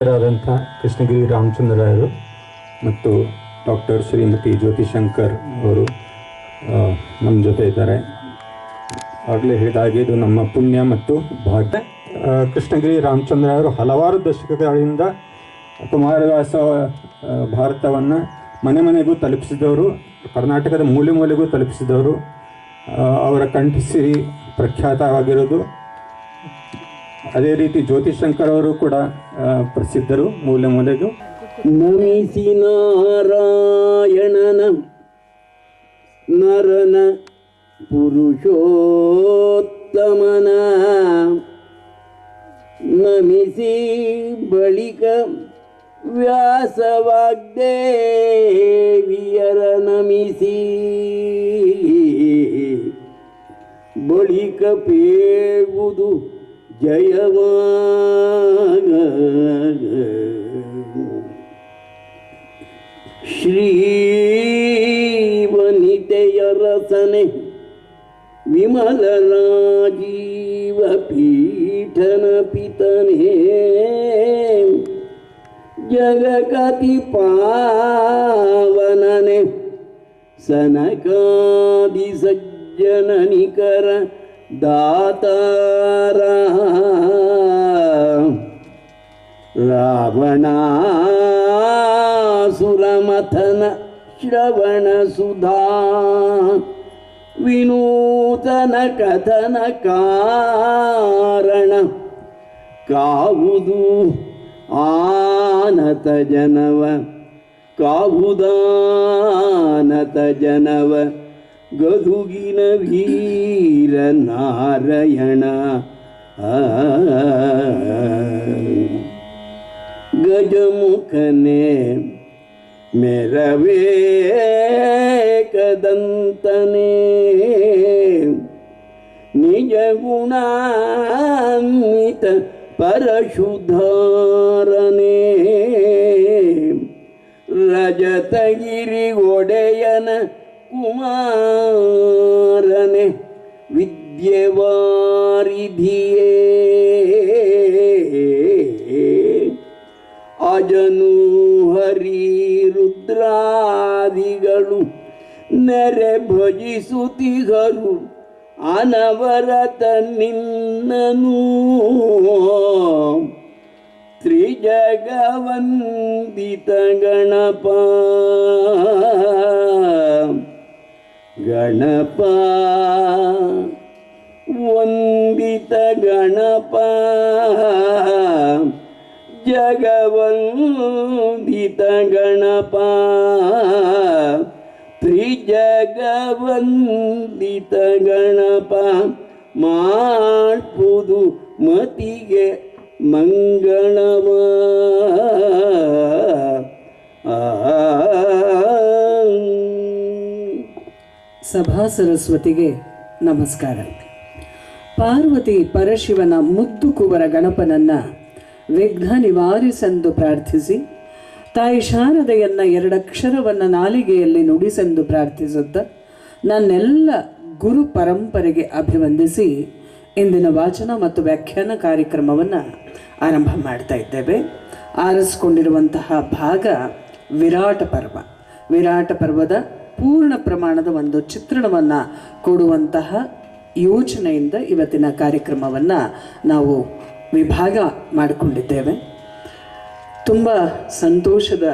ಆದಂಥ ಕೃಷ್ಣಗಿರಿ ರಾಮಚಂದ್ರರಾಯರು ಮತ್ತು ಡಾಕ್ಟರ್ ಶ್ರೀಮತಿ ಜ್ಯೋತಿ ಶಂಕರ್ ಅವರು ನಮ್ಮ ಜೊತೆ ಇದ್ದಾರೆ. ಆಗಲೇ ಹೇಳಿದಾಗೆ ಇದು ನಮ್ಮ ಪುಣ್ಯ ಮತ್ತು ಭಾಗ್ಯ. ಕೃಷ್ಣಗಿರಿ ರಾಮಚಂದ್ರರಾಯರು ಹಲವಾರು ದಶಕಗಳಿಂದ ಕುಮಾರವ್ಯಾಸ ಭಾರತವನ್ನು ಮನೆ ಮನೆಗೂ ತಲುಪಿಸಿದವರು, ಕರ್ನಾಟಕದ ಮೂಲೆ ಮೂಲೆಗೂ ತಲುಪಿಸಿದವರು. ಅವರ ಕಂಠಸಿರಿ ಪ್ರಖ್ಯಾತವಾಗಿರೋದು. ಅದೇ ರೀತಿ ಜ್ಯೋತಿ ಶಂಕರ್ ಅವರು ಕೂಡ ಪ್ರಸಿದ್ಧರು ಮೂಲೆ ಮೂಲೆಗೂ. ನಮಿಸಿ ನಾರಾಯಣನ ನರನ ಪುರುಷೋತ್ತಮನ ನಮಿಸಿ ಬಳಿಕ ವ್ಯಾಸವಾಗ್ದೇವಿಯರ ನಮಿಸಿ ಬಳಿಕ ಪೇಳುವುದು ಜಯವಾಗ ಶ್ರೀವನಿತೆಯ ರಸನೆ ವಿಮಲ ರಾಜೀವ ಪೀಠನ ಪಿತನೇ ಜಗಕತಿ ಪಾವನನೆ ಸನಕಾದಿ ಸಜ್ಜನನಿಕರ ದಾತಾರ ರಾವಣಾಸುರಮಥನ ಶ್ರವಣ ಸುಧಾ ವಿನೂತನ ಕಥನ ಕಾರಣ ಕಾವುದು ಆನತ ಜನವ ಕಾವುದಾನತ ಜನವ ಗದುಗಿನ ವೀರ ನಾರಾಯಣ ಗಜಮುಖನೆ ಮೆರವೇ ಕದಂತನೇ ನಿಜ ಗುಣಾನ್ವಿತ ಪರಶುದ್ಧಾರನೇ ರಜತಗಿರಿ ಒಡೆಯನ ಕುಮಾರನೆ ವಿದ್ಯೆವಾರಿಧಿಯೇ ಅಜನು ಹರಿ ರುದ್ರಾದಿಗಳು ನೆರೆ ಭಜಿಸುತ್ತಿಗರು ಅನವರತ ನಿನ್ನನು ತ್ರಿಜಗವಂದಿತ ಗಣಪ ಗಣಪ ವಂದಿತ ಗಣಪ ಜಗವಂದಿತ ಗಣಪ ತ್ರಿಜಗವಂದಿತ ಗಣಪ ಮಾಡ್ಪುದು ಮತಿಗೆ ಮಂಗಳವ. ಸಭಾ ಸರಸ್ವತಿಗೆ ನಮಸ್ಕಾರ. ಪಾರ್ವತಿ ಪರಶಿವನ ಮುದ್ದು ಕುವರ ಗಣಪನನ್ನ ವಿಘ್ನ ನಿವಾರಿಸೆಂದು ಪ್ರಾರ್ಥಿಸಿ, ತಾಯಿ ಶಾರದೆಯನ್ನ ಎರಡಕ್ಷರವನ್ನು ನಾಲಿಗೆಯಲ್ಲಿ ನುಡಿಸೆಂದು ಪ್ರಾರ್ಥಿಸುತ್ತ ನನ್ನೆಲ್ಲ ಗುರು ಪರಂಪರೆಗೆ ಅಭಿವಂದಿಸಿ ಇಂದಿನ ವಾಚನ ಮತ್ತು ವ್ಯಾಖ್ಯಾನ ಕಾರ್ಯಕ್ರಮವನ್ನು ಆರಂಭ ಮಾಡ್ತಾ ಇದ್ದೇವೆ. ಆರಿಸಿಕೊಂಡಿರುವಂತಹ ಭಾಗ ವಿರಾಟ ಪರ್ವ. ವಿರಾಟ ಪರ್ವದ ಪೂರ್ಣ ಪ್ರಮಾಣದ ಒಂದು ಚಿತ್ರಣವನ್ನು ಕೊಡುವಂತಹ ಯೋಚನೆಯಿಂದ ಇವತ್ತಿನ ಕಾರ್ಯಕ್ರಮವನ್ನು ನಾವು ವಿಭಾಗ ಮಾಡಿಕೊಂಡಿದ್ದೇವೆ. ತುಂಬ ಸಂತೋಷದ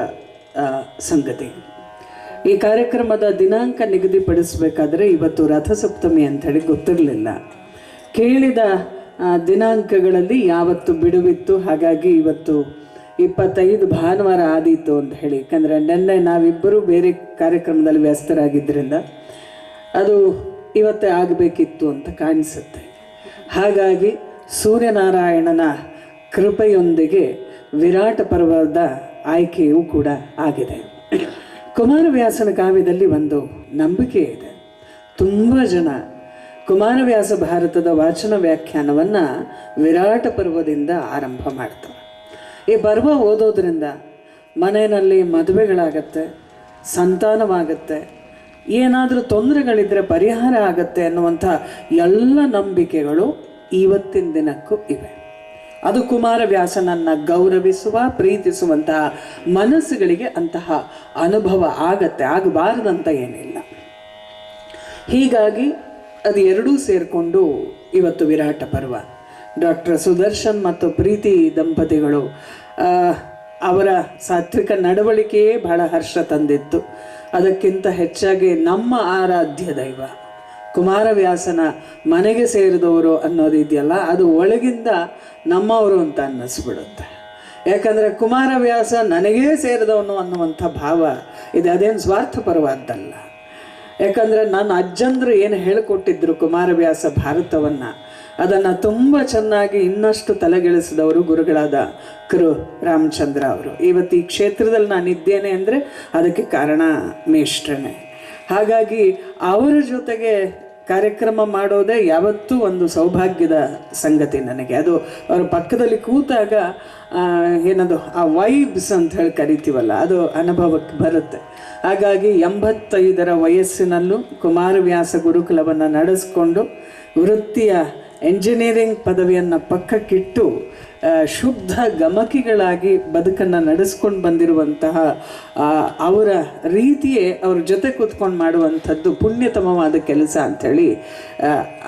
ಸಂಗತಿ. ಈ ಕಾರ್ಯಕ್ರಮದ ದಿನಾಂಕ ನಿಗದಿಪಡಿಸಬೇಕಾದ್ರೆ ಇವತ್ತು ರಥಸಪ್ತಮಿ ಅಂಥೇಳಿ ಗೊತ್ತಿರಲಿಲ್ಲ. ಕೇಳಿದ ದಿನಾಂಕಗಳಲ್ಲಿ ಯಾವತ್ತು ಬಿಡುವಿತ್ತು, ಹಾಗಾಗಿ ಇವತ್ತು 25 ಭಾನುವಾರ ಆದೀತು ಅಂತ ಹೇಳಿ. ಯಾಕಂದರೆ ನೆನ್ನೆ ನಾವಿಬ್ಬರೂ ಬೇರೆ ಕಾರ್ಯಕ್ರಮದಲ್ಲಿ ವ್ಯಸ್ತರಾಗಿದ್ದರಿಂದ ಅದು ಇವತ್ತೇ ಆಗಬೇಕಿತ್ತು ಅಂತ ಕಾಣಿಸುತ್ತೆ. ಹಾಗಾಗಿ ಸೂರ್ಯನಾರಾಯಣನ ಕೃಪೆಯೊಂದಿಗೆ ವಿರಾಟ ಪರ್ವದ ಆಯ್ಕೆಯೂ ಕೂಡ ಆಗಿದೆ. ಕುಮಾರವ್ಯಾಸನ ಕಾವ್ಯದಲ್ಲಿ ಒಂದು ನಂಬಿಕೆ ಇದೆ. ತುಂಬ ಜನ ಕುಮಾರವ್ಯಾಸ ಭಾರತದ ವಾಚನ ವ್ಯಾಖ್ಯಾನವನ್ನು ವಿರಾಟ ಪರ್ವದಿಂದ ಆರಂಭ ಮಾಡ್ತಾರೆ. ಈ ಪರ್ವ ಓದೋದ್ರಿಂದ ಮನೆಯಲ್ಲಿ ಮದುವೆಗಳಾಗತ್ತೆ, ಸಂತಾನವಾಗತ್ತೆ, ಏನಾದರೂ ತೊಂದರೆಗಳಿದ್ದರೆ ಪರಿಹಾರ ಆಗತ್ತೆ ಅನ್ನುವಂಥ ಎಲ್ಲ ನಂಬಿಕೆಗಳು ಇವತ್ತಿನ ದಿನಕ್ಕೂ ಇವೆ. ಅದು ಕುಮಾರವ್ಯಾಸನನ್ನು ಗೌರವಿಸುವ ಪ್ರೀತಿಸುವಂತಹ ಮನಸ್ಸುಗಳಿಗೆ ಅಂತಹ ಅನುಭವ ಆಗಬಾರದಂತ ಏನಿಲ್ಲ. ಹೀಗಾಗಿ ಅದು ಎರಡೂ ಸೇರಿಕೊಂಡು ಇವತ್ತು ವಿರಾಟ ಪರ್ವ. ಡಾಕ್ಟರ್ ಸುದರ್ಶನ್ ಮತ್ತು ಪ್ರೀತಿ ದಂಪತಿಗಳು ಅವರ ಸಾತ್ವಿಕ ನಡವಳಿಕೆಯೇ ಬಹಳ ಹರ್ಷ ತಂದಿತ್ತು. ಅದಕ್ಕಿಂತ ಹೆಚ್ಚಾಗಿ ನಮ್ಮ ಆರಾಧ್ಯ ದೈವ ಕುಮಾರವ್ಯಾಸನ ಮನೆಗೆ ಸೇರಿದವರು ಅನ್ನೋದಿದೆಯಲ್ಲ, ಅದು ಒಳಗಿಂದ ನಮ್ಮವರು ಅಂತ ಅನ್ನಿಸ್ಬಿಡುತ್ತೆ. ಯಾಕಂದರೆ ಕುಮಾರವ್ಯಾಸ ನನಗೇ ಸೇರಿದವನು ಅನ್ನುವಂಥ ಭಾವ ಇದೆ. ಅದೇನು ಸ್ವಾರ್ಥಪರವಾದ್ದಲ್ಲ. ಯಾಕಂದರೆ ನನ್ನ ಅಜ್ಜಂದ್ರು ಏನು ಹೇಳಿಕೊಟ್ಟಿದ್ರು ಕುಮಾರವ್ಯಾಸ ಭಾರತವನ್ನು, ಅದನ್ನು ತುಂಬ ಚೆನ್ನಾಗಿ ಇನ್ನಷ್ಟು ತಲೆಗೆಳಿಸಿದವರು ಗುರುಗಳಾದ ಕರು ರಾಮಚಂದ್ರ ಅವರು. ಇವತ್ತು ಈ ಕ್ಷೇತ್ರದಲ್ಲಿ ನಾನಿದ್ದೇನೆ ಅಂದರೆ ಅದಕ್ಕೆ ಕಾರಣ ಮೇಷ್ಟ್ರನೇ. ಹಾಗಾಗಿ ಅವರ ಜೊತೆಗೆ ಕಾರ್ಯಕ್ರಮ ಮಾಡೋದೇ ಯಾವತ್ತೂ ಒಂದು ಸೌಭಾಗ್ಯದ ಸಂಗತಿ ನನಗೆ. ಅದು ಅವರ ಪಕ್ಕದಲ್ಲಿ ಕೂತಾಗ ಏನದು ಆ ವೈಬ್ಸ್ ಅಂತ ಹೇಳಿ ಕರಿತೀವಲ್ಲ, ಅದು ಅನುಭವಕ್ಕೆ ಬರುತ್ತೆ. ಹಾಗಾಗಿ 85ರ ವಯಸ್ಸಿನಲ್ಲೂ ಕುಮಾರವ್ಯಾಸ ಗುರುಕುಲವನ್ನು ನಡೆಸ್ಕೊಂಡು ವೃತ್ತಿಯ ಎಂಜಿನಿಯರಿಂಗ್ ಪದವಿಯನ್ನು ಪಕ್ಕಕ್ಕಿಟ್ಟು ಶುದ್ಧ ಗಮಕಿಗಳಾಗಿ ಬದುಕನ್ನು ನಡೆಸ್ಕೊಂಡು ಬಂದಿರುವಂತಹ ಅವರ ರೀತಿಯೇ ಅವ್ರ ಜೊತೆ ಕೂತ್ಕೊಂಡು ಮಾಡುವಂಥದ್ದು ಪುಣ್ಯತಮವಾದ ಕೆಲಸ ಅಂಥೇಳಿ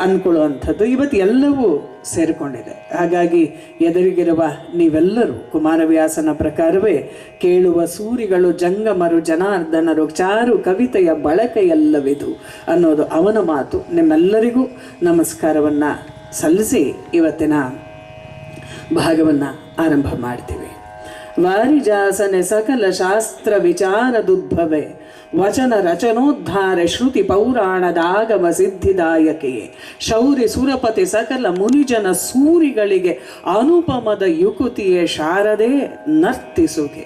ಅಂದ್ಕೊಳ್ಳುವಂಥದ್ದು ಇವತ್ತು ಎಲ್ಲವೂ ಸೇರಿಕೊಂಡಿದೆ. ಹಾಗಾಗಿ ಎದುರಿಗಿರುವ ನೀವೆಲ್ಲರೂ ಕುಮಾರವ್ಯಾಸನ ಪ್ರಕಾರವೇ ಕೇಳುವ ಸೂರಿಗಳು ಜಂಗಮರು ಜನಾರ್ದನರು ಚಾರು ಕವಿತೆಯ ಬಳಕೆಯಲ್ಲವಿದು ಅನ್ನೋದು ಅವನ ಮಾತು. ನಿಮ್ಮೆಲ್ಲರಿಗೂ ನಮಸ್ಕಾರವನ್ನು ಸಲ್ಲಿಸಿ ಇವತ್ತಿನ ಭಾಗವನ್ನು ಆರಂಭ ಮಾಡ್ತೀವಿ. ವಾರಿಜಾಸನೆ ಸಕಲ ಶಾಸ್ತ್ರ ವಿಚಾರದುದ್ಭವೆ ವಚನ ರಚನೋದ್ಧಾರ ಶ್ರುತಿ ಪೌರಾಣದಾಗಮ ಸಿದ್ಧಿದಾಯಕೆಯೇ ಶೌರಿ ಸುರಪತಿ ಸಕಲ ಮುನಿಜನ ಸೂರಿಗಳಿಗೆ ಅನುಪಮದ ಯುಕುತಿಯೇ ಶಾರದೆ ನರ್ತಿಸುಗೆ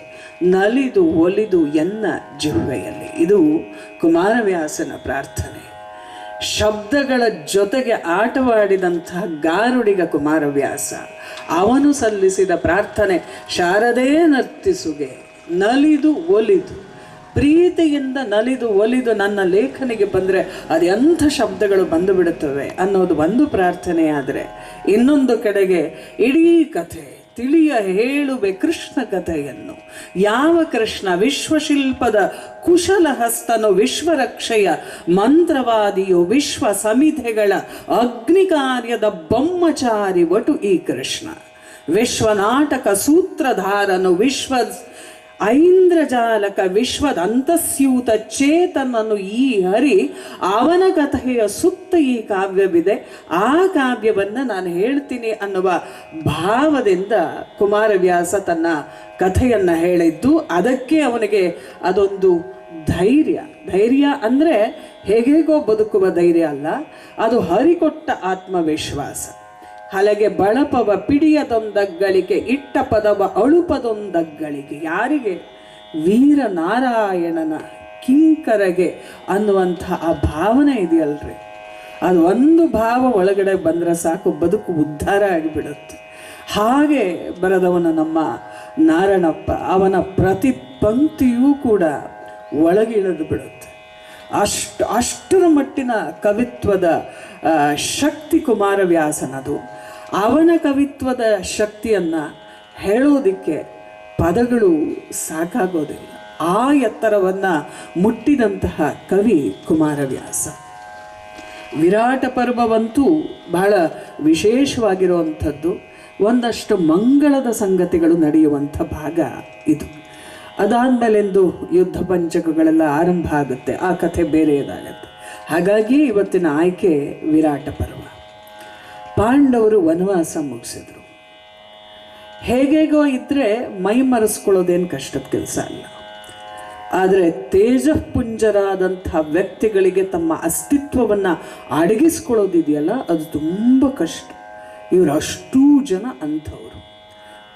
ನಲಿದು ಒಲಿದು ಎನ್ನ ಜಿಹ್ವೆಯಲ್ಲಿ. ಇದು ಕುಮಾರವ್ಯಾಸನ ಪ್ರಾರ್ಥನೆ. ಶಬ್ದಗಳ ಜೊತೆಗೆ ಆಟವಾಡಿದಂತಹ ಗಾರುಡಿಗ ಕುಮಾರವ್ಯಾಸ. ಅವನು ಸಲ್ಲಿಸಿದ ಪ್ರಾರ್ಥನೆ ಶಾರದೇ ನರ್ತಿಸುಗೆ ನಲಿದು ಒಲಿದು. ಪ್ರೀತಿಯಿಂದ ನಲಿದು ಒಲಿದು ನನ್ನ ಲೇಖನಿಗೆ ಬಂದರೆ ಅದು ಎಂಥ ಶಬ್ದಗಳು ಬಂದು ಬಿಡುತ್ತವೆ ಅನ್ನೋದು ಒಂದು ಪ್ರಾರ್ಥನೆಯಾದರೆ, ಇನ್ನೊಂದು ಕಡೆಗೆ ಇಡೀ ಕಥೆ ತಿಳಿಯ ಹೇಳುವೆ ಕೃಷ್ಣ ಕಥೆಯನ್ನು. ಯಾವ ಕೃಷ್ಣ? ವಿಶ್ವಶಿಲ್ಪದ ಕುಶಲ ಹಸ್ತನು, ವಿಶ್ವರಕ್ಷೆಯ ಮಂತ್ರವಾದಿಯು, ವಿಶ್ವ ಸಮಿಧೆಗಳ ಅಗ್ನಿ ಕಾರ್ಯದ ಬ್ರಹ್ಮಚಾರಿ ವಟು ಈ ಕೃಷ್ಣ. ವಿಶ್ವನಾಟಕ ಸೂತ್ರಧಾರನು, ವಿಶ್ವ ಐಂದ್ರಜಾಲಕ, ವಿಶ್ವದ ಅಂತಸ್ಯೂತ ಚೇತನನು ಈ ಹರಿ. ಅವನ ಕಥೆಯ ಸುತ್ತ ಈ ಕಾವ್ಯವಿದೆ. ಆ ಕಾವ್ಯವನ್ನು ನಾನು ಹೇಳ್ತೀನಿ ಅನ್ನುವ ಭಾವದಿಂದ ಕುಮಾರವ್ಯಾಸ ತನ್ನ ಕಥೆಯನ್ನು ಹೇಳಿದ್ದು. ಅದಕ್ಕೆ ಅವನಿಗೆ ಅದೊಂದು ಧೈರ್ಯ ಅಂದರೆ ಹೇಗೇಗೋ ಬದುಕುವ ಧೈರ್ಯ ಅಲ್ಲ, ಅದು ಹರಿಕೊಟ್ಟ ಆತ್ಮವಿಶ್ವಾಸ. ಹಲಗೆ ಬಳಪವ ಪಿಡಿಯದೊಂದಗ್ಗಳಿಗೆ ಇಟ್ಟ ಪದವ ಅಳುಪದೊಂದಗ್ಗಳಿಗೆ. ಯಾರಿಗೆ? ವೀರನಾರಾಯಣನ ಕಿಂಕರಗೆ ಅನ್ನುವಂಥ ಆ ಭಾವನೆ ಇದೆಯಲ್ರಿ, ಅದು ಒಂದು ಭಾವ ಒಳಗಡೆ ಬಂದರೆ ಸಾಕು, ಬದುಕು ಉದ್ಧಾರ ಆಗಿಬಿಡುತ್ತೆ. ಹಾಗೆ ಬರೆದವನ ನಮ್ಮ ನಾರಣಪ್ಪ. ಅವನ ಪ್ರತಿ ಪಂಕ್ತಿಯೂ ಕೂಡ ಒಳಗಿಳಿದು ಬಿಡುತ್ತೆ. ಅಷ್ಟರ ಮಟ್ಟಿನ ಕವಿತ್ವದ ಶಕ್ತಿ ಕುಮಾರವ್ಯಾಸನದು. ಅವನ ಕವಿತ್ವದ ಶಕ್ತಿಯನ್ನು ಹೇಳೋದಿಕ್ಕೆ ಪದಗಳು ಸಾಕಾಗೋದಿಲ್ಲ. ಆ ಎತ್ತರವನ್ನು ಮುಟ್ಟಿದಂತಹ ಕವಿ ಕುಮಾರವ್ಯಾಸ. ವಿರಾಟ ಪರ್ವವಂತೂ ಬಹಳ ವಿಶೇಷವಾಗಿರುವಂಥದ್ದು. ಒಂದಷ್ಟು ಮಂಗಳದ ಸಂಗತಿಗಳು ನಡೆಯುವಂಥ ಭಾಗ ಇದು. ಅದಾದಮೇಲೆಂದು ಯುದ್ಧ ಪಂಚಕಗಳೆಲ್ಲ ಆರಂಭ ಆಗುತ್ತೆ. ಆ ಕಥೆ ಬೇರೆಯದಾಗತ್ತೆ. ಹಾಗಾಗಿ ಇವತ್ತಿನ ಆಯ್ಕೆ ವಿರಾಟ ಪರ್ವ. ಪಾಂಡವರು ವನವಾಸ ಮುಗಿಸಿದ್ರು. ಹೇಗೇಗೋ ಇದ್ದರೆ ಮೈ ಮರೆಸ್ಕೊಳ್ಳೋದೇನು ಕಷ್ಟದ ಕೆಲಸ ಅಲ್ಲ. ಆದರೆ ತೇಜಃಪುಂಜರಾದಂಥ ವ್ಯಕ್ತಿಗಳಿಗೆ ತಮ್ಮ ಅಸ್ತಿತ್ವವನ್ನು ಅಡಗಿಸ್ಕೊಳ್ಳೋದಿದೆಯಲ್ಲ, ಅದು ತುಂಬ ಕಷ್ಟ. ಇವರು ಅಷ್ಟೂ ಜನ ಅಂಥವರು.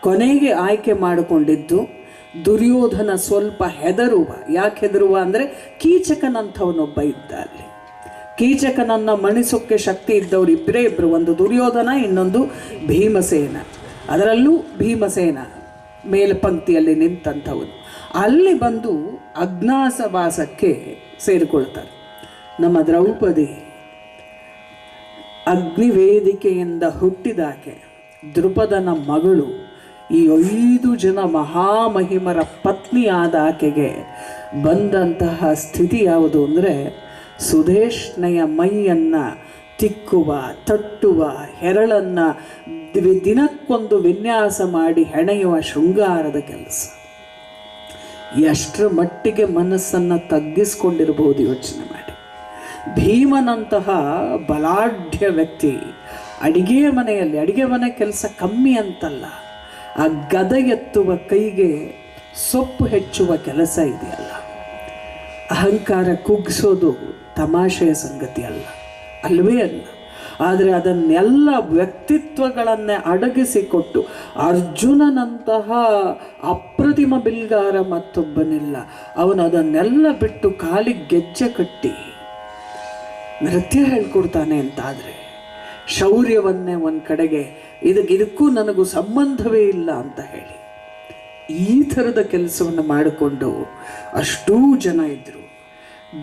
ಕೊನೆಗೆ ಆಯ್ಕೆ ಮಾಡಿಕೊಂಡಿದ್ದು ದುರ್ಯೋಧನ. ಸ್ವಲ್ಪ ಹೆದರುವ. ಯಾಕೆ ಹೆದರುವ ಅಂದರೆ ಕೀಚಕನಂಥವನೊಬ್ಬ ಇದ್ದ ಅಲ್ಲಿ. ಕೀಚಕನನ್ನು ಮಣಿಸೋಕ್ಕೆ ಶಕ್ತಿ ಇದ್ದವರು ಇಬ್ಬರೇ ಇಬ್ಬರು, ಒಂದು ದುರ್ಯೋಧನ, ಇನ್ನೊಂದು ಭೀಮಸೇನ. ಅದರಲ್ಲೂ ಭೀಮಸೇನ ಮೇಲ್ಪಂಕ್ತಿಯಲ್ಲಿ ನಿಂತಂಥವನು. ಅಲ್ಲಿ ಬಂದು ಅಜ್ಞಾತವಾಸಕ್ಕೆ ಸೇರಿಕೊಳ್ತಾರೆ. ನಮ್ಮ ದ್ರೌಪದಿ ಅಗ್ನಿವೇದಿಕೆಯಿಂದ ಹುಟ್ಟಿದಾಕೆ ದ್ರುಪದನ ಮಗಳು, ಈ 5 ಜನ ಮಹಾಮಹಿಮರ ಪತ್ನಿಯಾದ ಆಕೆಗೆ ಬಂದಂತಹ ಸ್ಥಿತಿ ಯಾವುದು ಅಂದರೆ, ಸುಧೇಷ್ಣೆಯ ಮೈಯನ್ನು ತಿಕ್ಕುವ, ತಟ್ಟುವ, ಹೆರಳನ್ನು ದಿನಕ್ಕೊಂದು ವಿನ್ಯಾಸ ಮಾಡಿ ಹೆಣೆಯುವ ಶೃಂಗಾರದ ಕೆಲಸ. ಎಷ್ಟರ ಮಟ್ಟಿಗೆ ಮನಸ್ಸನ್ನು ತಗ್ಗಿಸ್ಕೊಂಡಿರ್ಬೋದು ಯೋಚನೆ ಮಾಡಿ. ಭೀಮನಂತಹ ಬಲಾಢ್ಯ ವ್ಯಕ್ತಿ ಅಡಿಗೆ ಮನೆ ಕೆಲಸ ಕಮ್ಮಿ ಅಂತಲ್ಲ, ಆ ಗದ ಎತ್ತುವ ಕೈಗೆ ಸೊಪ್ಪು ಹೆಚ್ಚುವ ಕೆಲಸ ಇದೆಯಲ್ಲ, ಅಹಂಕಾರ ಕುಗ್ಗಿಸೋದು ತಮಾಷೆಯ ಸಂಗತಿ ಅಲ್ಲವೇ ಅಲ್ಲ. ಆದರೆ ಅದನ್ನೆಲ್ಲ ವ್ಯಕ್ತಿತ್ವಗಳನ್ನೇ ಅಡಗಿಸಿಕೊಟ್ಟು ಅರ್ಜುನನಂತಹ ಅಪ್ರತಿಮ ಬಿಲ್ಗಾರ ಮತ್ತೊಬ್ಬನಿಲ್ಲ. ಅವನು ಅದನ್ನೆಲ್ಲ ಬಿಟ್ಟು ಕಾಲಿಗೆ ಗೆಜ್ಜೆ ಕಟ್ಟಿ ನೃತ್ಯ ಹೇಳ್ಕೊಡ್ತಾನೆ ಅಂತಾದರೆ, ಶೌರ್ಯವನ್ನೇ ಒಂದು ಕಡೆಗೆ ಇದಕ್ಕೂ ನನಗೂ ಸಂಬಂಧವೇ ಇಲ್ಲ ಅಂತ ಹೇಳಿ ಈ ಥರದ ಕೆಲಸವನ್ನು ಮಾಡಿಕೊಂಡು ಅಷ್ಟೂ ಜನ ಇದ್ದರು.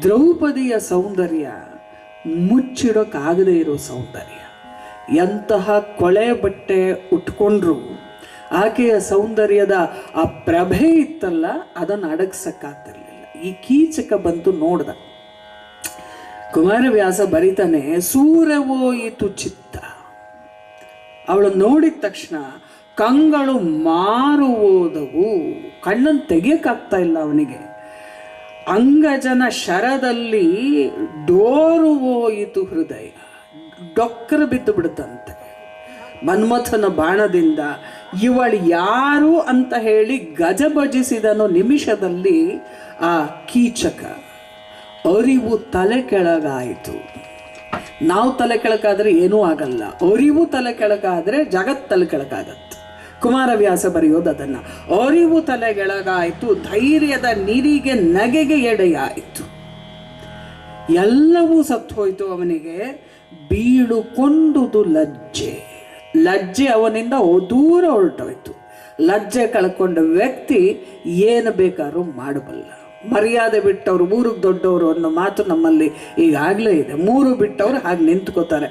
ದ್ರೌಪದಿಯ ಸೌಂದರ್ಯ ಮುಚ್ಚಿಡೋಕ್ಕಾಗದೇ ಇರೋ ಸೌಂದರ್ಯ. ಎಂತಹ ಕೊಳೆ ಬಟ್ಟೆ ಉಟ್ಕೊಂಡ್ರು ಆಕೆಯ ಸೌಂದರ್ಯದ ಆ ಪ್ರಭೆ ಇತ್ತಲ್ಲ, ಅದನ್ನು ಅಡಗಿಸಕ್ಕಾಗ್ತಿರ್ಲಿಲ್ಲ. ಈ ಕೀಚಕ ಬಂತು ನೋಡ್ದ. ಕುಮಾರವ್ಯಾಸ ಬರಿತಾನೆ, ಸೂರ್ಯವೋಯಿತು ಚಿತ್ತ. ಅವಳು ನೋಡಿದ ತಕ್ಷಣ ಕಂಗಳು ಮಾರು ಹೋದವು, ಕಣ್ಣನ್ನು ತೆಗಿಯಕ್ಕಾಗ್ತಾ ಇಲ್ಲ ಅವನಿಗೆ. ಅಂಗಜನ ಶರದಲ್ಲಿ ಡೋರು ಹೋಯಿತು ಹೃದಯ, ಡೊಕ್ಕರ ಬಿದ್ದು ಬಿಡುತ್ತಂತೆ ಮನ್ಮಥನ ಬಾಣದಿಂದ. ಇವಳು ಯಾರು ಅಂತ ಹೇಳಿ ಗಜಬಜಿಸಿದನೋ ನಿಮಿಷದಲ್ಲಿ ಆ ಕೀಚಕ. ಅರಿವು ತಲೆ ಕೆಳಗಾಯಿತು. ನಾವು ತಲೆ ಕೆಳಗಾದರೆ ಏನೂ ಆಗಲ್ಲ, ಅರಿವು ತಲೆ ಕೆಳಗಾದರೆ ಜಗತ್ ತಲೆ ಕೆಳಗಾಗತ್ತೆ. ಕುಮಾರವ್ಯಾಸ ಬರೆಯೋದು ಅದನ್ನು. ಅರಿವು ತಲೆಗೆಳಗಾಯಿತು, ಧೈರ್ಯದ ನೀರಿಗೆ ನಗೆಗೆ ಎಡೆಯಾಯಿತು. ಎಲ್ಲವೂ ಸತ್ತು ಹೋಯಿತು ಅವನಿಗೆ. ಬೀಳುಕೊಂಡುದು ಲಜ್ಜೆ ಅವನಿಂದ ದೂರ ಹೊರಟೋಯ್ತು. ಲಜ್ಜೆ ಕಳ್ಕೊಂಡ ವ್ಯಕ್ತಿ ಏನು ಬೇಕಾದ್ರೂ ಮಾಡಬಲ್ಲ. ಮರ್ಯಾದೆ ಬಿಟ್ಟವ್ರು ಊರಿಗೆ ದೊಡ್ಡವರು ಅನ್ನೋ ಮಾತು ನಮ್ಮಲ್ಲಿ ಈಗಾಗಲೇ ಇದೆ. 3 ಬಿಟ್ಟವ್ರು ಹಾಗೆ ನಿಂತ್ಕೋತಾರೆ.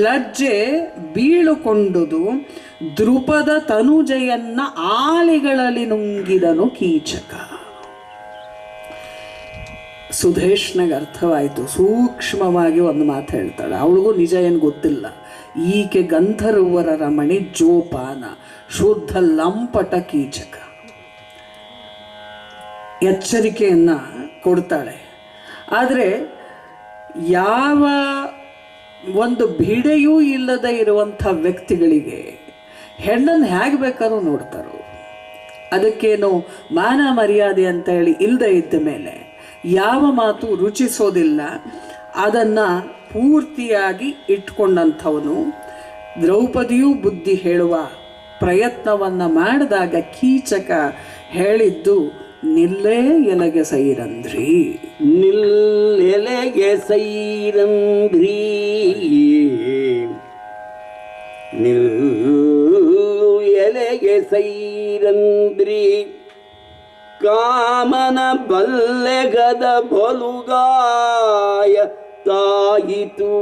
ಲಜ್ಜೆ ಬೀಳುಕೊಂಡುದು ದ್ರುಪದ ತನುಜೆಯನ್ನ ಆಲಿಗಳಲ್ಲಿ ನುಂಗಿದನು ಕೀಚಕ. ಸುಧೇಷ್ಣಗೆ ಅರ್ಥವಾಯಿತು. ಸೂಕ್ಷ್ಮವಾಗಿ ಒಂದು ಮಾತು ಹೇಳ್ತಾಳೆ. ಅವಳಿಗೂ ನಿಜ ಏನು ಗೊತ್ತಿಲ್ಲ. ಈಕೆ ಗಂಧರ್ವರ ರಮಣಿ, ಜೋಪಾನ, ಶುದ್ಧ ಲಂಪಟ ಕೀಚಕ. ಎಚ್ಚರಿಕೆಯನ್ನು ಕೊಡ್ತಾಳೆ. ಆದರೆ ಯಾವ ಒಂದು ಭಿಡೆಯೂ ಇಲ್ಲದೆ ಇರುವಂಥ ವ್ಯಕ್ತಿಗಳಿಗೆ ಹೆಣ್ಣನ್ನು ಹೇಗೆ ಬೇಕಾದ್ರೂ ನೋಡ್ತಾರೋ. ಅದಕ್ಕೇನು ಮಾನ ಮರ್ಯಾದೆ ಅಂತ ಹೇಳಿ ಇಲ್ಲದೆ ಇದ್ದ ಮೇಲೆ ಯಾವ ಮಾತು ರುಚಿಸೋದಿಲ್ಲ. ಅದನ್ನು ಪೂರ್ತಿಯಾಗಿ ಇಟ್ಕೊಂಡಂಥವನು. ದ್ರೌಪದಿಯೂ ಬುದ್ಧಿ ಹೇಳುವ ಪ್ರಯತ್ನವನ್ನು ಮಾಡಿದಾಗ ಕೀಚಕ ಹೇಳಿದ್ದು, ನಿಲ್ಲೇ ಎಲೆಗೆ ಸೈರಂದ್ರಿ, ನಿಲ್ಲೆಲೆಗೆ ಸೈರಂದ್ರಿ, ನಿಲ್ಲು ಎಲೆಗೆ ಸೈರಂದ್ರಿ, ಕಾಮನ ಬಲ್ಲೆಗದ ಬಲುಗಾಯ ತಾಯಿತು.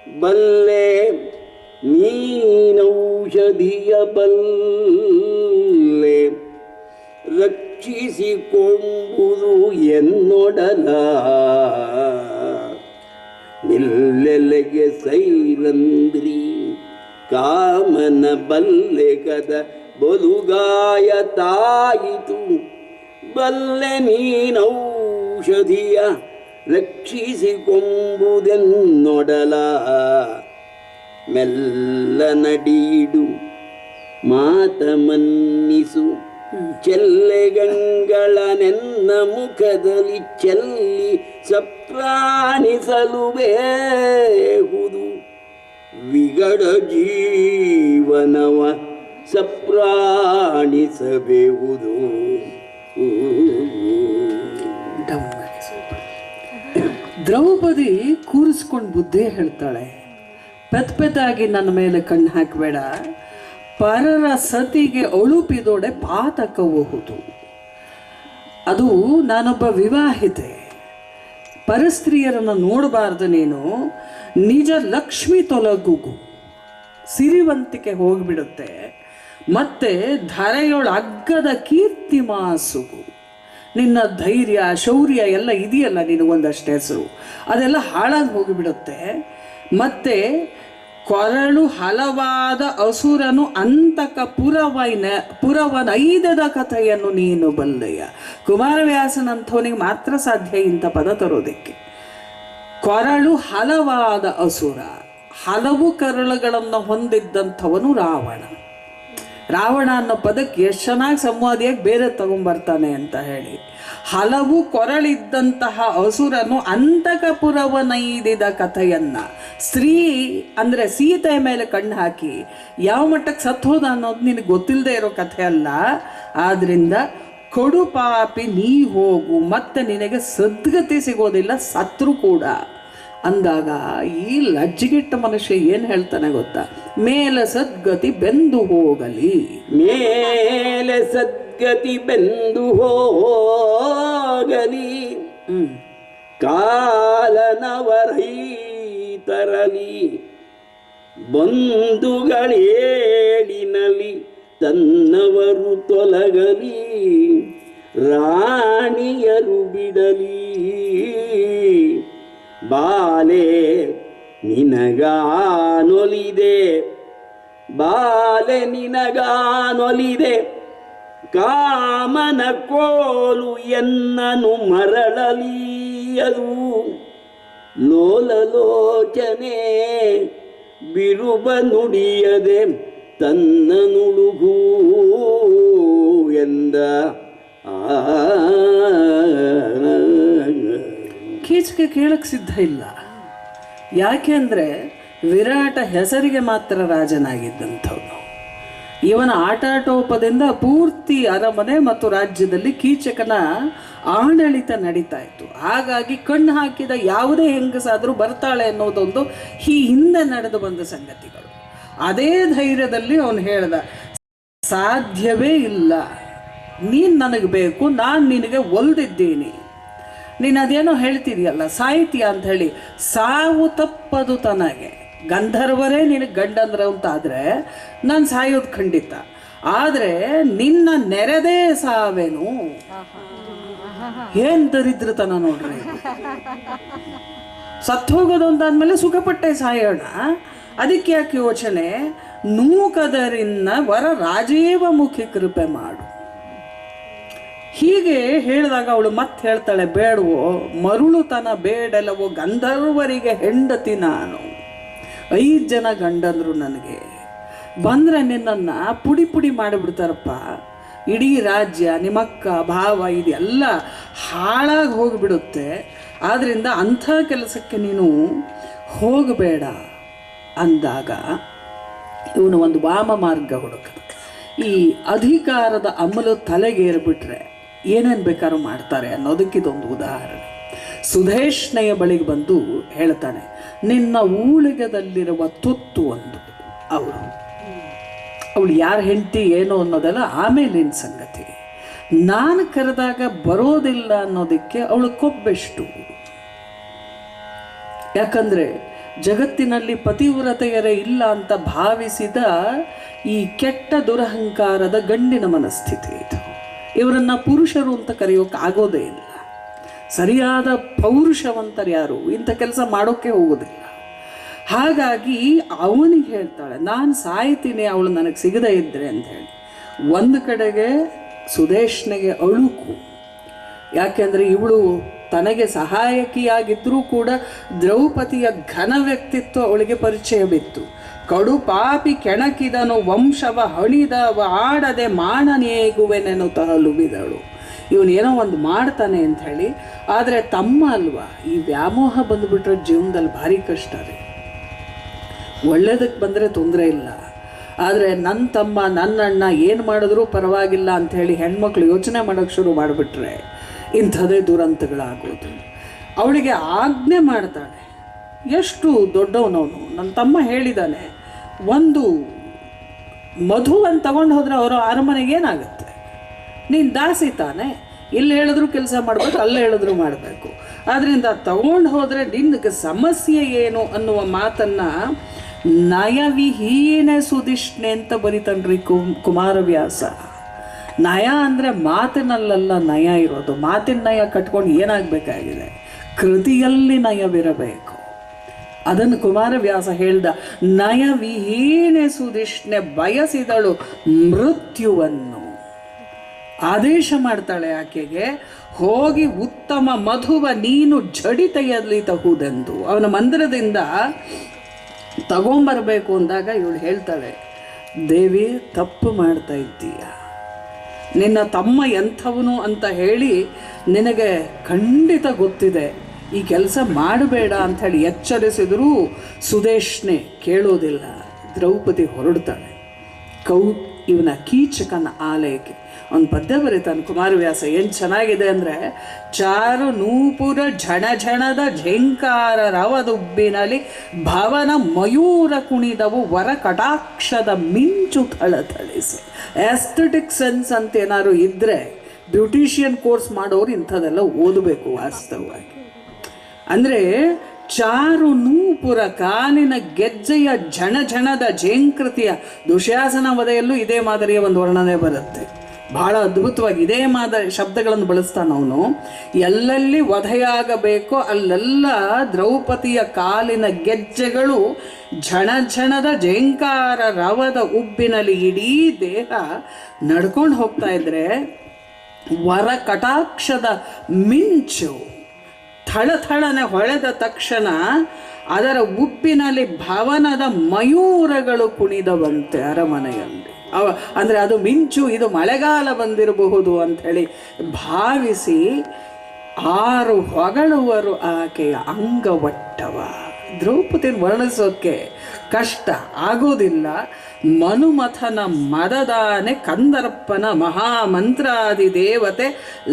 ಬಲ್ಲೆ ನೀನೌಷಧಿಯ ಬಲ್ಲೆ, ರಕ್ಷಿಸಿಕೊಂಬುದು ಎನ್ನೊಡಲ. ನಿಲ್ಲೆಲೆಗೆ ಸೈರಂದ್ರಿ, ಕಾಮನ ಬಲ್ಲೆಗದ ಬಲುಗಾಯ ತಾಯಿತು. ಬಲ್ಲೆ ನೀನೌಷಧಿಯ ರಕ್ಷಿಸಿಕೊಂಬುದೆನ್ನೊಡಲ. ಮೆಲ್ಲ ನಡೀಡು ಮಾತ ಮನ್ನಿಸು, ಚೆಲ್ಲೆಗಂಗಳ ನೆನ್ನ ಮುಖದಲ್ಲಿ ಚೆಲ್ಲಿ ಸಪ್ರಾಣಿಸಲುಬೇಹುದು. ವಿಗಡ ಜೀವನವ ಸಪ್ರಾಣಿಸಬೇಹುದು. ದ್ರೌಪದಿ ಕೂರಿಸ್ಕೊಂಡು ಬುದ್ಧಿ ಹೇಳ್ತಾಳೆ. ಪೆದ್ದಾಗಿ ನನ್ನ ಮೇಲೆ ಕಣ್ಣು ಹಾಕಬೇಡ. ಪರರ ಸತಿಗೆ ಒಳುಪಿದೊಡೆ ಪಾತಕಬಹುದು. ಅದು ನಾನೊಬ್ಬ ವಿವಾಹಿತೆ. ಪರಸ್ತ್ರೀಯರನ್ನು ನೋಡಬಾರ್ದು ನೀನು. ನಿಜ ಲಕ್ಷ್ಮಿ ತೊಲಗುಗು. ಸಿರಿವಂತಿಕೆ ಹೋಗಿಬಿಡುತ್ತೆ. ಮತ್ತೆ ಧರೆಯೊಳ ಅಗ್ಗದ ಕೀರ್ತಿ ಮಾಸುಗು, ನಿನ್ನ ಧೈರ್ಯ ಶೌರ್ಯ ಎಲ್ಲ ಇದೆಯಲ್ಲ ನಿನಗೊಂದಷ್ಟು ಹೆಸರು, ಅದೆಲ್ಲ ಹಾಳಾಗಿ ಹೋಗಿಬಿಡುತ್ತೆ. ಮತ್ತೆ ಕೊರಳು ಹಲವಾದ ಅಸುರನು ಅಂತಕ ಪುರವನೈದದ ಕಥೆಯನ್ನು ನೀನು ಬಲ್ಲೆಯ. ಕುಮಾರವ್ಯಾಸನಂಥವನಿಗೆ ಮಾತ್ರ ಸಾಧ್ಯ ಇಂಥ ಪದ ತರೋದಕ್ಕೆ. ಕೊರಳು ಹಲವಾದ ಅಸುರ, ಹಲವು ಕರಳುಗಳನ್ನು ಹೊಂದಿದ್ದಂಥವನು ರಾವಣ. ರಾವಣ ಅನ್ನೋ ಪದಕ್ಕೆ ಎಷ್ಟು ಚೆನ್ನಾಗಿ ಸಂವಾದಿಯಾಗಿ ಬೇರೆ ತಗೊಂಡ್ಬರ್ತಾನೆ ಅಂತ ಹೇಳಿ. ಹಲವು ಕೊರಳಿದ್ದಂತಹ ಅಸುರನು ಅಂತಕಪುರವನೈದಿದ ಕಥೆಯನ್ನ, ಸ್ತ್ರೀ ಅಂದರೆ ಸೀತೆಯ ಮೇಲೆ ಕಣ್ಣು ಹಾಕಿ ಯಾವ ಮಟ್ಟಕ್ಕೆ ಸತ್ತೋದ ಅನ್ನೋದು ನಿನಗೆ ಗೊತ್ತಿಲ್ಲದೆ ಇರೋ ಕಥೆ ಅಲ್ಲ. ಆದ್ರಿಂದ ಕೊಡು ಪಾಪಿ ನೀ ಹೋಗು, ಮತ್ತೆ ನಿನಗೆ ಸದ್ಗತಿ ಸಿಗೋದಿಲ್ಲ ಸತ್ರು ಕೂಡ ಅಂದಾಗ ಈ ಲಜ್ಜಿಗೆಟ್ಟ ಮನುಷ್ಯ ಏನು ಹೇಳ್ತಾನೆ ಗೊತ್ತಾ? ಮೇಲೆ ಸದ್ಗತಿ ಬೆಂದು ಹೋಗಲಿ, ಮೇಲೆ ಸದ್ಗತಿ ಬೆಂದು ಹೋಗಲಿ, ಕಾಲನವರೈತರಲಿ, ಬಂಧುಗಳೇಳಿನಲಿ ತನ್ನವರು ತೊಲಗಲಿ, ರಾಣಿಯರು ಬಿಡಲಿ, ಬಾಲೆ ನಿನಗಾನೊಲಿದೆ, ಬಾಲೆ ನಿನಗಾನೊಲಿದೆ, ಕಾಮನ ಕೋಲು ಎನ್ನನು ಮರಳಲಿಯದು, ಲೋಲಲೋಚನೆ ಬಿರುಬ ನುಡಿಯದೆ ತನ್ನ ನುಡುಗು ಎಂದ. ಕೀಚಕೆ ಕೇಳಕ್ಕೆ ಸಿದ್ಧ ಇಲ್ಲ. ಯಾಕೆ ಅಂದರೆ ವಿರಾಟ ಹೆಸರಿಗೆ ಮಾತ್ರ ರಾಜನಾಗಿದ್ದಂಥವನು. ಇವನ ಆಟಾಟೋಪದಿಂದ ಪೂರ್ತಿ ಅರಮನೆ ಮತ್ತು ರಾಜ್ಯದಲ್ಲಿ ಕೀಚಕನ ಆಡಳಿತ ನಡೀತಾ ಇತ್ತು. ಹಾಗಾಗಿ ಕಣ್ಣು ಹಾಕಿದ ಯಾವುದೇ ಹೆಂಗಸಾದರೂ ಬರ್ತಾಳೆ ಅನ್ನೋದೊಂದು ಈ ಹಿಂದೆ ನಡೆದು ಬಂದ ಸಂಗತಿಗಳು. ಅದೇ ಧೈರ್ಯದಲ್ಲಿ ಅವನು ಹೇಳ್ದ, ಸಾಧ್ಯವೇ ಇಲ್ಲ, ನೀನು ನನಗೆ ಬೇಕು, ನಾನು ನಿನಗೆ ಒಲ್ದಿದ್ದೀನಿ, ನೀನು ಅದೇನೋ ಹೇಳ್ತಿದೆಯಲ್ಲ ಸಾಹಿತ್ಯ ಅಂತ ಹೇಳಿ, ಸಾವು ತಪ್ಪದು ತನಗೆ, ಗಂಧರ್ವರೇ ನಿನಗೆ ಗಂಡಂದ್ರ ಅಂತಾದರೆ ನಾನು ಸಾಯೋದು ಖಂಡಿತ, ಆದರೆ ನಿನ್ನ ನೆರೆದೇ ಸಾವೇನು. ಏನು ದರಿದ್ರತನ ನೋಡ್ರಿ. ಸತ್ತು ಹೋಗೋದು ಅಂತಾದ್ಮೇಲೆ ಸುಖಪಟ್ಟೆ ಸಾಯೋಣ, ಅದಕ್ಕೆ ಯಾಕೆ ಯೋಚನೆ? ನೂಕದರಿನ್ನ ವರ ರಾಜೀವ ಮುಖಿ ಕೃಪೆ ಮಾಡು. ಹೀಗೆ ಹೇಳಿದಾಗ ಅವಳು ಮತ್ತೆ ಹೇಳ್ತಾಳೆ, ಬೇಡವೋ ಮರುಳುತನ ಬೇಡಲವೋ, ಗಂಧರ್ವರಿಗೆ ಹೆಂಡತಿ ನಾನು, 5 ಜನ ಗಂಡಂದ್ರು ನನಗೆ, ಬಂದರೆ ನಿನ್ನನ್ನು ಪುಡಿ ಪುಡಿ ಮಾಡಿಬಿಡ್ತಾರಪ್ಪ, ಇಡೀ ರಾಜ್ಯ ನಿಮ್ಮಕ್ಕ ಭಾವ ಇದೆಲ್ಲ ಹಾಳಾಗಿ ಹೋಗಿಬಿಡುತ್ತೆ, ಆದ್ದರಿಂದ ಅಂಥ ಕೆಲಸಕ್ಕೆ ನೀನು ಹೋಗಬೇಡ ಅಂದಾಗ ಇವನು ಒಂದು ವಾಮ ಮಾರ್ಗ ಹುಡುಕ. ಈ ಅಧಿಕಾರದ ಅಮಲು ತಲೆಗೇರಿಬಿಟ್ರೆ ಏನೇನು ಬೇಕಾದ್ರೂ ಮಾಡ್ತಾರೆ ಅನ್ನೋದಕ್ಕೆ ಇದೊಂದು ಉದಾಹರಣೆ. ಸುಧೇಷ್ಣೆಯ ಬಳಿಗೆ ಬಂದು ಹೇಳ್ತಾನೆ, ನಿನ್ನ ಊಳಿಗದಲ್ಲಿರುವ ತುತ್ತು ಒಂದು, ಅವಳು ಯಾರ ಹೆಂಡತಿ ಏನೋ ಅನ್ನೋದೆಲ್ಲ ಆಮೇಲಿನ ಸಂಗತಿ, ನಾನು ಕರೆದಾಗ ಬರೋದಿಲ್ಲ ಅನ್ನೋದಕ್ಕೆ ಅವಳು ಕೊಬ್ಬೆಷ್ಟು. ಯಾಕಂದರೆ ಜಗತ್ತಿನಲ್ಲಿ ಪತಿವ್ರತೆಯರೇ ಇಲ್ಲ ಅಂತ ಭಾವಿಸಿದ ಈ ಕೆಟ್ಟ ದುರಹಂಕಾರದ ಗಂಡಿನ ಮನಸ್ಥಿತಿ ಇದು. ಇವರನ್ನು ಪುರುಷರು ಅಂತ ಕರೆಯೋಕೆ ಆಗೋದೇ ಇಲ್ಲ. ಸರಿಯಾದ ಪೌರುಷವಂತರು ಯಾರು ಇಂಥ ಕೆಲಸ ಮಾಡೋಕ್ಕೆ ಹೋಗೋದಿಲ್ಲ. ಹಾಗಾಗಿ ಅವನಿಗೆ ಹೇಳ್ತಾಳೆ, ನಾನು ಸಾಯ್ತೀನಿ ಅವಳು ನನಗೆ ಸಿಗದೇ ಇದ್ದರೆ ಅಂತ ಹೇಳಿ. ಒಂದು ಕಡೆಗೆ ಸುಧೇಷ್ಣೆಗೆ ಅಳುಕು, ಯಾಕೆಂದರೆ ಇವಳು ತನಗೆ ಸಹಾಯಕಿಯಾಗಿದ್ದರೂ ಕೂಡ ದ್ರೌಪದಿಯ ಘನ ವ್ಯಕ್ತಿತ್ವ ಅವಳಿಗೆ ಪರಿಚಯ ಬಿತ್ತು. ಕಡು ಪಾಪಿ ಕೆಣಕಿದನು ವಂಶವ ಹಣಿದವ ಆಡದೆ ಮಾನನೇಗುವೆನೆನು ತಹಲುಬಿದಳು. ಇವನೇನೋ ಒಂದು ಮಾಡ್ತಾನೆ ಅಂತ ಹೇಳಿ, ಆದರೆ ತಮ್ಮ ಅಲ್ವಾ, ಈ ವ್ಯಾಮೋಹ ಬಂದುಬಿಟ್ರೆ ಜೀವನದಲ್ಲಿ ಭಾರಿ ಕಷ್ಟ ರೀ. ಒಳ್ಳೇದಕ್ಕೆ ಬಂದರೆ ತೊಂದರೆ ಇಲ್ಲ, ಆದರೆ ನನ್ನ ತಮ್ಮ ನನ್ನಣ್ಣ ಏನು ಮಾಡಿದ್ರೂ ಪರವಾಗಿಲ್ಲ ಅಂಥೇಳಿ ಹೆಣ್ಮಕ್ಳು ಯೋಚನೆ ಮಾಡೋಕ್ಕೆ ಶುರು ಮಾಡಿಬಿಟ್ರೆ ಇಂಥದೇ ದುರಂತಗಳಾಗೋದು. ಅವಳಿಗೆ ಆಜ್ಞೆ ಮಾಡ್ತಾಳೆ, ಎಷ್ಟು ದೊಡ್ಡವನವನು, ನನ್ನ ತಮ್ಮ ಹೇಳಿದ್ದಾನೆ, ಒಂದು ಮಧುವನ್ನು ತಗೊಂಡು ಹೋದರೆ ಅವರ ಅರಮನೆಗೆ ಏನಾಗುತ್ತೆ, ನೀನು ದಾಸಿ ತಾನೆ, ಇಲ್ಲಿ ಹೇಳಿದ್ರು ಕೆಲಸ ಮಾಡಬೇಕು, ಅಲ್ಲಿ ಹೇಳಿದ್ರು ಮಾಡಬೇಕು, ಆದ್ದರಿಂದ ತಗೊಂಡು ಹೋದರೆ ನಿನಗೆ ಸಮಸ್ಯೆ ಏನು ಅನ್ನುವ ಮಾತನ್ನು ನಯವಿಹೀನ ಸುಧಿಷ್ಣೆ ಅಂತ ಬರಿತನ್ರಿ ಕುಮಾರವ್ಯಾಸ. ನಯ ಅಂದರೆ ಮಾತಿನಲ್ಲ ನಯ ಇರೋದು. ಮಾತಿನ ನಯ ಕಟ್ಕೊಂಡು ಏನಾಗಬೇಕಾಗಿದೆ? ಕೃತಿಯಲ್ಲಿ ನಯವಿರಬೇಕು. ಅದನ್ನು ಕುಮಾರವ್ಯಾಸ ಹೇಳ್ದ. ನಯವಿಹೀನ ಸುಧಿಷ್ಣೆ ಬಯಸಿದಳು ಮೃತ್ಯುವನ್ನು. ಆದೇಶ ಮಾಡ್ತಾಳೆ ಆಕೆಗೆ, ಹೋಗಿ ಉತ್ತಮ ಮಧುವ ನೀನು ಜಡಿತೆಯಲ್ಲಿ ತಹುದೆಂದು. ಅವನ ಮಂದಿರದಿಂದ ತಗೊಂಬರ್ಬೇಕು ಅಂದಾಗ ಇವಳು ಹೇಳ್ತಾಳೆ, ದೇವಿ ತಪ್ಪು ಮಾಡ್ತಾ ಇದ್ದೀಯ, ನಿನ್ನ ತಮ್ಮ ಎಂಥವನು ಅಂತ ಹೇಳಿ ನಿನಗೆ ಖಂಡಿತ ಗೊತ್ತಿದೆ, ಈ ಕೆಲಸ ಮಾಡಬೇಡ ಅಂಥೇಳಿ ಎಚ್ಚರಿಸಿದರೂ ಸುದೇಶ್ನೆ ಕೇಳೋದಿಲ್ಲ. ದ್ರೌಪದಿ ಹೊರಡ್ತಾಳೆ ಇವನ ಕೀಚಕನ ಆಲಯಕ್ಕೆ. ಅವನು ಪದ್ಯ ಬರೀತಾನೆ ಕುಮಾರವ್ಯಾಸ. ಏನು ಚೆನ್ನಾಗಿದೆ ಅಂದರೆ, ಚಾರು ನೂಪುರ ಝಣಝಣದ ಝೇಂಕಾರ ರವದುಬ್ಬಿನಲ್ಲಿ ಭವನ ಮಯೂರ ಕುಣಿದವು ವರ ಕಟಾಕ್ಷದ ಮಿಂಚು ಥಳಥಳಿಸಿ. ಆಸ್ಥೆಟಿಕ್ ಸೆನ್ಸ್ ಅಂತ ಏನಾದ್ರು ಇದ್ದರೆ ಬ್ಯೂಟಿಷಿಯನ್ ಕೋರ್ಸ್ ಮಾಡೋರು ಇಂಥದ್ದೆಲ್ಲ ಓದಬೇಕು ವಾಸ್ತವವಾಗಿ. ಅಂದರೆ ಚಾರು ನೂಪುರ ಕಾಲಿನ ಗೆಜ್ಜೆಯ ಝಣಝಣದ ಝೇಂಕೃತಿಯ ದುಶ್ಯಾಸನ ವಧೆಯಲ್ಲೂ ಇದೇ ಮಾದರಿಯ ಒಂದು ವರ್ಣನೆ ಬರುತ್ತೆ. ಬಹಳ ಅದ್ಭುತವಾಗಿ ಇದೇ ಮಾದರಿ ಶಬ್ದಗಳನ್ನು ಬಳಸ್ತಾನೆ ಅವನು. ಎಲ್ಲೆಲ್ಲಿ ವಧೆಯಾಗಬೇಕೋ ಅಲ್ಲೆಲ್ಲ ದ್ರೌಪದಿಯ ಕಾಲಿನ ಗೆಜ್ಜೆಗಳು ಝಣಝಣದ ಝೇಂಕಾರ ರವದ ಉಬ್ಬಿನಲ್ಲಿ ಇಡೀ ದೇಹ ನಡ್ಕೊಂಡು ಹೋಗ್ತಾ ಇದ್ರೆ ವರ ಕಟಾಕ್ಷದ ಮಿಂಚು ಥಳಥಳನೆ ಹೊಳೆದ ತಕ್ಷಣ ಅದರ ಉಬ್ಬಿನಲ್ಲಿ ಭವನದ ಮಯೂರಗಳು ಕುಣಿದವಂತೆ ಅರಮನೆಯಲ್ಲಿ. ಅಂದರೆ ಅದು ಮಿಂಚು, ಇದು ಮಳೆಗಾಲ ಬಂದಿರಬಹುದು ಅಂಥೇಳಿ ಭಾವಿಸಿ 6 ಹೊಗಳುವರು ಆಕೆಯ ಅಂಗವಟ್ಟವ. ದ್ರೌಪದಿನ ವರ್ಣಿಸೋಕ್ಕೆ ಕಷ್ಟ ಆಗೋದಿಲ್ಲ. ಮನುಮಥನ ಮದದಾನೆ ಕಂದರ್ಪನ ಮಹಾಮಂತ್ರಾದಿ ದೇವತೆ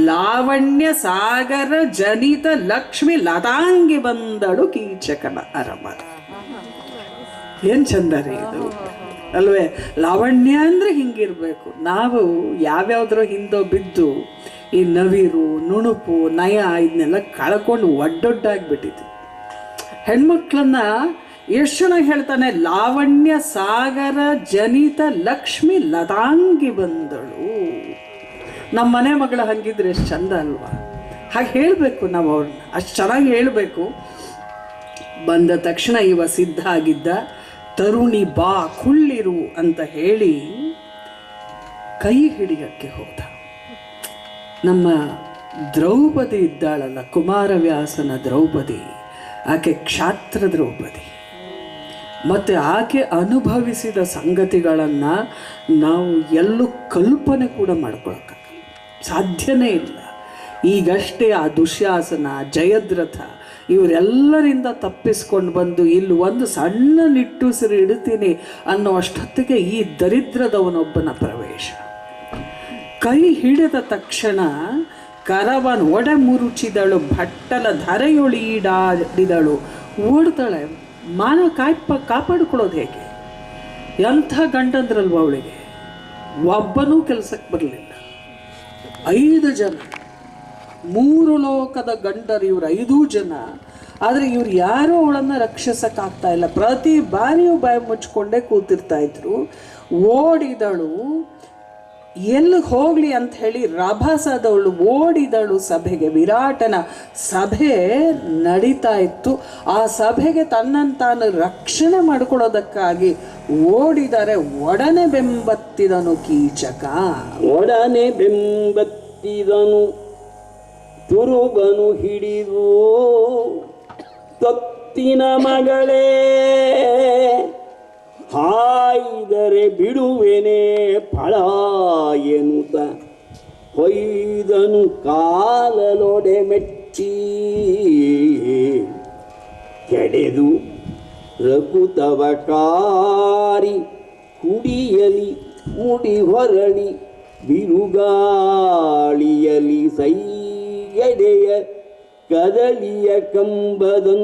ಲಾವಣ್ಯ ಸಾಗರ ಜನಿತ ಲಕ್ಷ್ಮಿ ಲತಾಂಗಿ ಬಂದಳು ಕೀಚಕನ ಅರಮನೆ. ಏನು ಚಂದ ರೀ ಇದು ಅಲ್ವೇ? ಲಾವಣ್ಯ ಅಂದರೆ ಹಿಂಗಿರಬೇಕು. ನಾವು ಯಾವ್ಯಾವ್ದ್ರ ಹಿಂದೋ ಬಿದ್ದು ಈ ನವಿರು ನುಣುಪು ನಯ ಇದನ್ನೆಲ್ಲ ಕಳ್ಕೊಂಡು ಒಡ್ಡೊಡ್ಡಾಗಿಬಿಟ್ಟಿದ್ವಿ. ಹೆಣ್ಮಕ್ಳನ್ನ ಎಷ್ಟು ಚೆನ್ನಾಗಿ ಹೇಳ್ತಾನೆ, ಲಾವಣ್ಯ ಸಾಗರ ಜನಿತ ಲಕ್ಷ್ಮಿ ಲತಾಂಗಿ ಬಂದಳು. ನಮ್ಮ ಮನೆ ಮಗಳು ಹಂಗಿದ್ರೆ ಎಷ್ಟು ಚಂದ ಅಲ್ವಾ? ಹಾಗೆ ಹೇಳಬೇಕು ನಾವು ಅವ್ರನ್ನ, ಅಷ್ಟು ಚೆನ್ನಾಗಿ ಹೇಳಬೇಕು. ಬಂದ ತಕ್ಷಣ ಇವ ಸಿದ್ಧ ಆಗಿದ್ದ. ತರುಣಿ ಬಾ ಕುಳ್ಳಿರು ಅಂತ ಹೇಳಿ ಕೈ ಹಿಡಿಯಕ್ಕೆ ಹೋದ. ನಮ್ಮ ದ್ರೌಪದಿ ಇದ್ದಾಳಲ್ಲ, ಕುಮಾರವ್ಯಾಸನ ದ್ರೌಪದಿ, ಆಕೆ ಕ್ಷಾತ್ರ ದ್ರೌಪದಿ. ಮತ್ತು ಆಕೆ ಅನುಭವಿಸಿದ ಸಂಗತಿಗಳನ್ನು ನಾವು ಎಲ್ಲೂ ಕಲ್ಪನೆ ಕೂಡ ಮಾಡ್ಕೊಳಕ್ಕಾಗಲ್ಲ, ಸಾಧ್ಯನೇ ಇಲ್ಲ. ಈಗಷ್ಟೇ ಆ ದುಶ್ಯಾಸನ ಜಯದ್ರಥ ಇವರೆಲ್ಲರಿಂದ ತಪ್ಪಿಸ್ಕೊಂಡು ಬಂದು ಇಲ್ಲಿ ಒಂದು ಸಣ್ಣ ನಿಟ್ಟುಸಿರು ಇಡ್ತೀನಿ ಅನ್ನೋ ಅಷ್ಟೊತ್ತಿಗೆ ಈ ದರಿದ್ರದವನೊಬ್ಬನ ಪ್ರವೇಶ. ಕೈ ಹಿಡಿದ ತಕ್ಷಣ ಕರವನ್ ಒಡೆ ಮುರುಚಿದಳು, ಭಟ್ಟಲ ಧರೆಯೊಳೀಡಾಡಿದಳು. ಓಡ್ತಾಳೆ. ಮಾನ ಕಾಪಾಡಿಕೊಳ್ಳೋದು ಹೇಗೆ? ಎಂಥ ಗಂಡಂದ್ರಲ್ವ ಅವಳಿಗೆ. ಒಬ್ಬನೂ ಕೆಲಸಕ್ಕೆ ಬರಲಿಲ್ಲ. 5 ಜನ, 3 ಲೋಕದ ಗಂಡರು ಇವರು 5 ಜನ. ಆದರೆ ಇವ್ರು ಯಾರೂ ಅವಳನ್ನು ರಕ್ಷಿಸಕ್ಕಾಗ್ತಾ ಇಲ್ಲ. ಪ್ರತಿ ಬಾರಿಯೂ ಬಾಯಿ ಮುಚ್ಕೊಂಡೇ ಕೂತಿರ್ತಾ ಇದ್ರು. ಓಡಿದಳು. ಎಲ್ಲಿ ಹೋಗಲಿ ಅಂತ ಹೇಳಿ ರಭಸದವಳು ಓಡಿದಳು ಸಭೆಗೆ. ವಿರಾಟನ ಸಭೆ ನಡೀತಾ ಇತ್ತು. ಆ ಸಭೆಗೆ ತನ್ನನ್ನು ತಾನು ರಕ್ಷಣೆ ಮಾಡಿಕೊಳ್ಳೋದಕ್ಕಾಗಿ ಓಡಿದರೆ ಒಡನೆ ಬೆಂಬತ್ತಿದನು ಕೀಚಕ. ಒಡನೆ ಬೆಂಬತ್ತಿದನು ತುರುಬನು ಹಿಡಿದು, ತೊತ್ತಿನ ಮಗಳೇ ಹಾಯ್ದರೆ ಬಿಡುವೆನೆ ಫಳ ಎನ್ನುತ್ತ ಹೊಯ್ದನು ಕಾಲಲೊಡೆ ಮೆಚ್ಚಿ. ಕೆಡೆದು ರಘುತವ ಕಾರಿ ಕುಡಿಯಲಿ ಮುಡಿ ಹೊರಳಿ ಬಿರುಗಾಳಿಯಲಿ ಸೈಯಡೆಯ ಕದಳಿಯ ಕಂಬದಂತಿರೆ